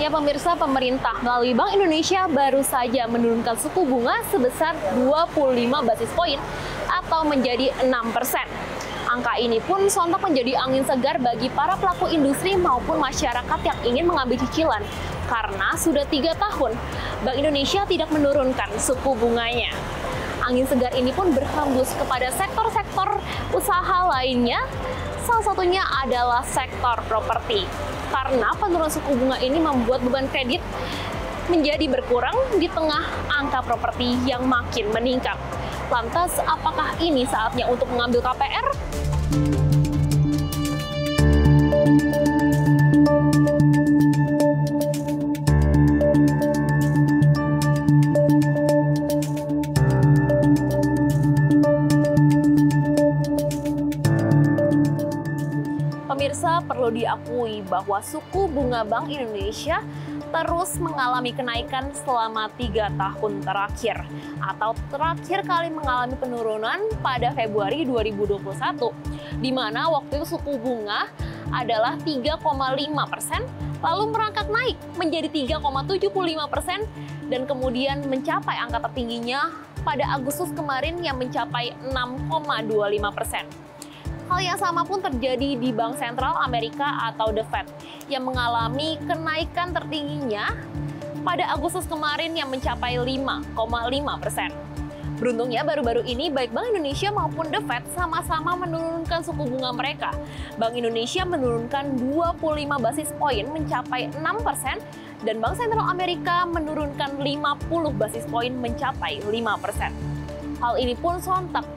Ya pemirsa, pemerintah melalui Bank Indonesia baru saja menurunkan suku bunga sebesar 25 basis poin atau menjadi 6%. Angka ini pun sontak menjadi angin segar bagi para pelaku industri maupun masyarakat yang ingin mengambil cicilan. Karena sudah 3 tahun, Bank Indonesia tidak menurunkan suku bunganya. Angin segar ini pun berhembus kepada sektor-sektor usaha lainnya, salah satunya adalah sektor properti. Karena penurunan suku bunga ini membuat beban kredit menjadi berkurang di tengah angka properti yang makin meningkat. Lantas, apakah ini saatnya untuk mengambil KPR? Pemirsa, perlu diakui bahwa suku bunga Bank Indonesia terus mengalami kenaikan selama 3 tahun terakhir, atau terakhir kali mengalami penurunan pada Februari 2021, di mana waktu itu suku bunga adalah 3,5%, lalu merangkak naik menjadi 3,75% dan kemudian mencapai angka tertingginya pada Agustus kemarin yang mencapai 6,25%. Hal yang sama pun terjadi di Bank Sentral Amerika atau The Fed yang mengalami kenaikan tertingginya pada Agustus kemarin yang mencapai 5,5%. Beruntungnya baru-baru ini baik Bank Indonesia maupun The Fed sama-sama menurunkan suku bunga mereka. Bank Indonesia menurunkan 25 basis poin mencapai 6% dan Bank Sentral Amerika menurunkan 50 basis poin mencapai 5%. Hal ini pun sontak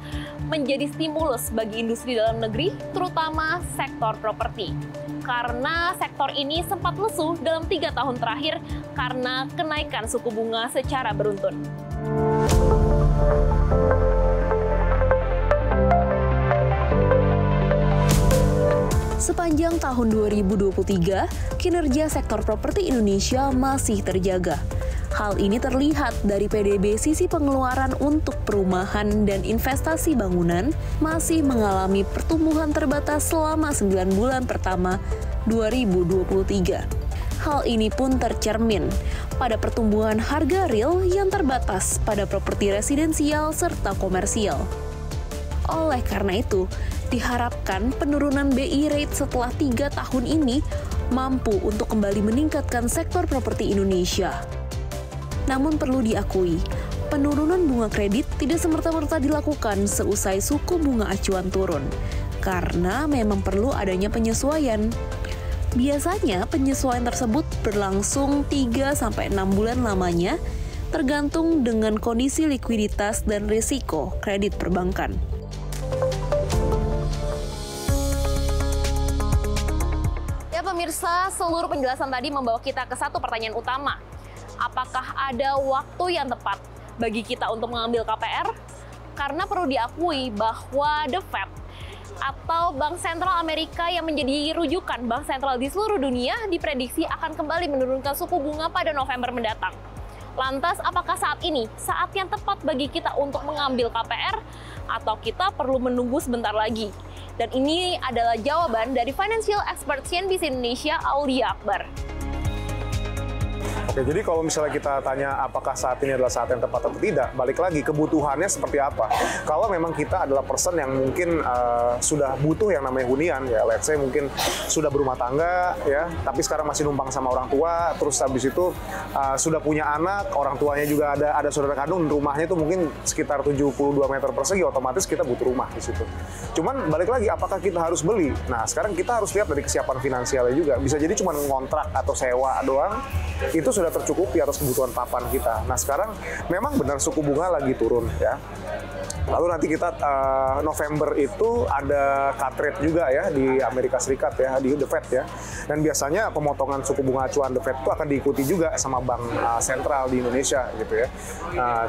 menjadi stimulus bagi industri dalam negeri, terutama sektor properti. Karena sektor ini sempat lesu dalam 3 tahun terakhir karena kenaikan suku bunga secara beruntun. Sepanjang tahun 2023, kinerja sektor properti Indonesia masih terjaga. Hal ini terlihat dari PDB sisi pengeluaran untuk perumahan dan investasi bangunan masih mengalami pertumbuhan terbatas selama 9 bulan pertama 2023. Hal ini pun tercermin pada pertumbuhan harga real yang terbatas pada properti residensial serta komersial. Oleh karena itu, diharapkan penurunan BI rate setelah 3 tahun ini mampu untuk kembali meningkatkan sektor properti Indonesia. Namun perlu diakui, penurunan bunga kredit tidak semerta-merta dilakukan seusai suku bunga acuan turun, karena memang perlu adanya penyesuaian. Biasanya penyesuaian tersebut berlangsung 3-6 bulan lamanya, tergantung dengan kondisi likuiditas dan risiko kredit perbankan. Ya pemirsa, seluruh penjelasan tadi membawa kita ke satu pertanyaan utama. Apakah ada waktu yang tepat bagi kita untuk mengambil KPR? Karena perlu diakui bahwa The Fed atau Bank Sentral Amerika yang menjadi rujukan bank sentral di seluruh dunia diprediksi akan kembali menurunkan suku bunga pada November mendatang. Lantas, apakah saat ini saat yang tepat bagi kita untuk mengambil KPR atau kita perlu menunggu sebentar lagi? Dan ini adalah jawaban dari financial expert CNBC Indonesia, Aulia Akbar. Oke, jadi kalau misalnya kita tanya apakah saat ini adalah saat yang tepat atau tidak, balik lagi kebutuhannya seperti apa. Kalau memang kita adalah person yang mungkin sudah butuh yang namanya hunian, ya let's say mungkin sudah berumah tangga, ya, tapi sekarang masih numpang sama orang tua, terus habis itu sudah punya anak, orang tuanya juga ada saudara kandung, rumahnya itu mungkin sekitar 72 meter persegi, otomatis kita butuh rumah di situ. Cuman balik lagi, apakah kita harus beli? Nah, sekarang kita harus lihat dari kesiapan finansialnya juga. Bisa jadi cuma ngontrak atau sewa doang, itu sudah tercukupi atas kebutuhan papan kita. Nah sekarang memang benar suku bunga lagi turun ya. Lalu nanti kita November itu ada cut rate juga ya di Amerika Serikat ya, di The Fed ya. Dan biasanya pemotongan suku bunga acuan The Fed itu akan diikuti juga sama bank sentral di Indonesia gitu ya.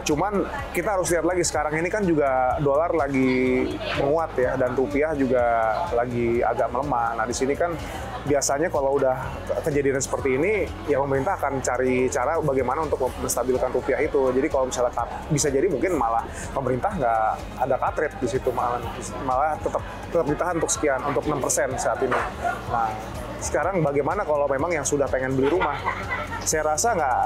Cuman kita harus lihat lagi sekarang ini kan juga dolar lagi menguat ya dan rupiah juga lagi agak melemah. Nah di sini kan biasanya kalau udah kejadian seperti ini ya pemerintah akan cari cara bagaimana untuk menstabilkan rupiah itu. Jadi kalau misalnya bisa jadi mungkin malah pemerintah nggak ada cut rate di situ, malah tetap ditahan untuk sekian, untuk 6% saat ini. Nah, Sekarang bagaimana kalau memang yang sudah pengen beli rumah? Saya rasa nggak,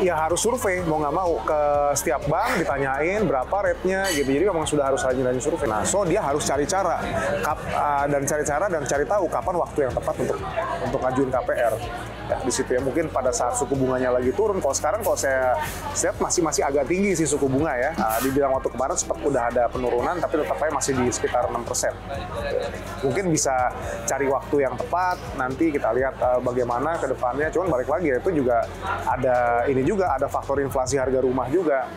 ya harus survei, mau nggak mau ke setiap bank ditanyain berapa rate-nya gitu. Jadi memang sudah harus rajin-rajin survei. Nah, so dia harus cari cara dan cari tahu kapan waktu yang tepat untuk ngajuin KPR. Ya, di situ ya mungkin pada saat suku bunganya lagi turun. Kalau sekarang kalau saya lihat masih agak tinggi sih suku bunga ya. Dibilang waktu kemarin sempat udah ada penurunan, tapi tetap aja masih di sekitar 6%. Mungkin bisa cari waktu yang tepat. Nanti kita lihat bagaimana ke depannya. Cuman balik lagi ya, itu juga ada faktor inflasi harga rumah juga.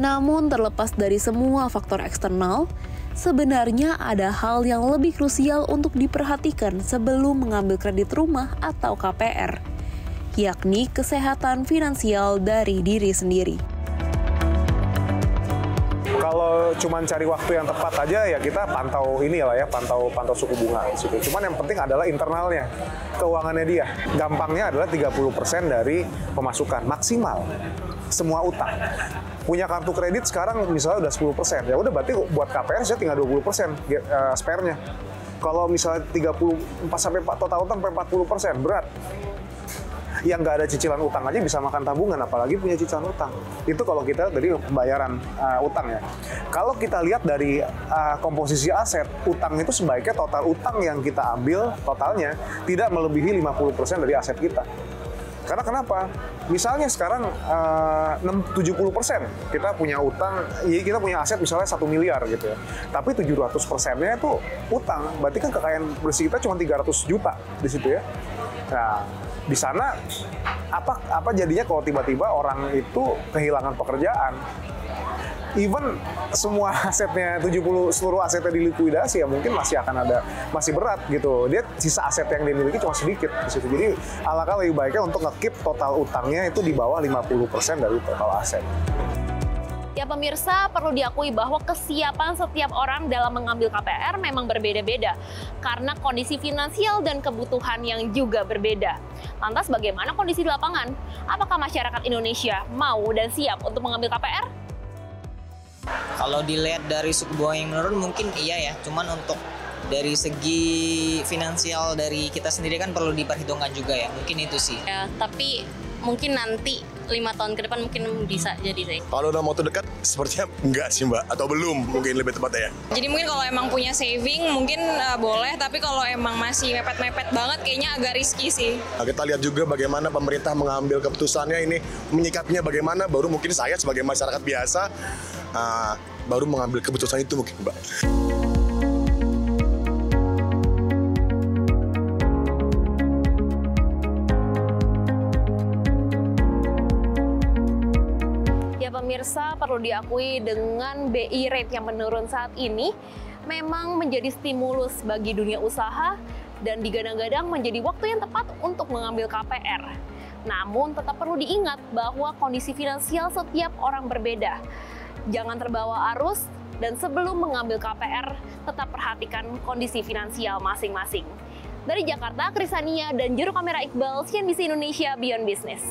Namun terlepas dari semua faktor eksternal, sebenarnya ada hal yang lebih krusial untuk diperhatikan sebelum mengambil kredit rumah atau KPR, yakni kesehatan finansial dari diri sendiri. Kalau cuma cari waktu yang tepat aja ya kita pantau pantau suku bunga di situ. Cuman yang penting adalah internalnya, keuangannya dia. Gampangnya adalah 30% dari pemasukan maksimal semua utang. Punya kartu kredit sekarang misalnya udah 10%, ya udah berarti buat KPR saya tinggal 20% spare-nya. Kalau misalnya total utang sampai 40%, berat. Yang nggak ada cicilan utang aja bisa makan tabungan, apalagi punya cicilan utang. Itu kalau kita dari pembayaran utang ya. Kalau kita lihat dari komposisi aset, utang itu sebaiknya total utang yang kita ambil totalnya tidak melebihi 50% dari aset kita. Karena kenapa? Misalnya sekarang 70% kita punya utang, ya kita punya aset misalnya 1 miliar gitu ya. Tapi 700%-nya itu utang. Berarti kan kekayaan bersih kita cuma 300 juta di situ ya. Nah, di sana apa jadinya kalau tiba-tiba orang itu kehilangan pekerjaan? Even semua asetnya seluruh asetnya dilikuidasi ya mungkin masih berat gitu. Dia sisa aset yang dimiliki cuma sedikit di situ. Jadi alangkah lebih baiknya untuk nge-keep total utangnya itu di bawah 50% dari total aset. Ya pemirsa, perlu diakui bahwa kesiapan setiap orang dalam mengambil KPR memang berbeda-beda karena kondisi finansial dan kebutuhan yang juga berbeda. Lantas bagaimana kondisi di lapangan? Apakah masyarakat Indonesia mau dan siap untuk mengambil KPR? Kalau dilihat dari suku bunga yang menurun mungkin iya ya, cuman untuk dari segi finansial dari kita sendiri kan perlu diperhitungkan juga ya, mungkin itu sih. Ya, tapi mungkin nanti 5 tahun ke depan mungkin bisa jadi sih. Kalau dalam waktu dekat sepertinya enggak sih Mbak, atau belum mungkin lebih tepatnya ya. Jadi mungkin kalau emang punya saving mungkin boleh, tapi kalau emang masih mepet-mepet banget kayaknya agak risky sih. Nah, kita lihat juga bagaimana pemerintah mengambil keputusannya ini, menyikapinya bagaimana, baru mungkin saya sebagai masyarakat biasa baru mengambil keputusan itu mungkin Mbak. Pemirsa, perlu diakui dengan BI rate yang menurun saat ini memang menjadi stimulus bagi dunia usaha dan digadang-gadang menjadi waktu yang tepat untuk mengambil KPR. Namun tetap perlu diingat bahwa kondisi finansial setiap orang berbeda. Jangan terbawa arus dan sebelum mengambil KPR tetap perhatikan kondisi finansial masing-masing. Dari Jakarta, Krisania dan juru kamera Iqbal, CNBC Indonesia Beyond Business.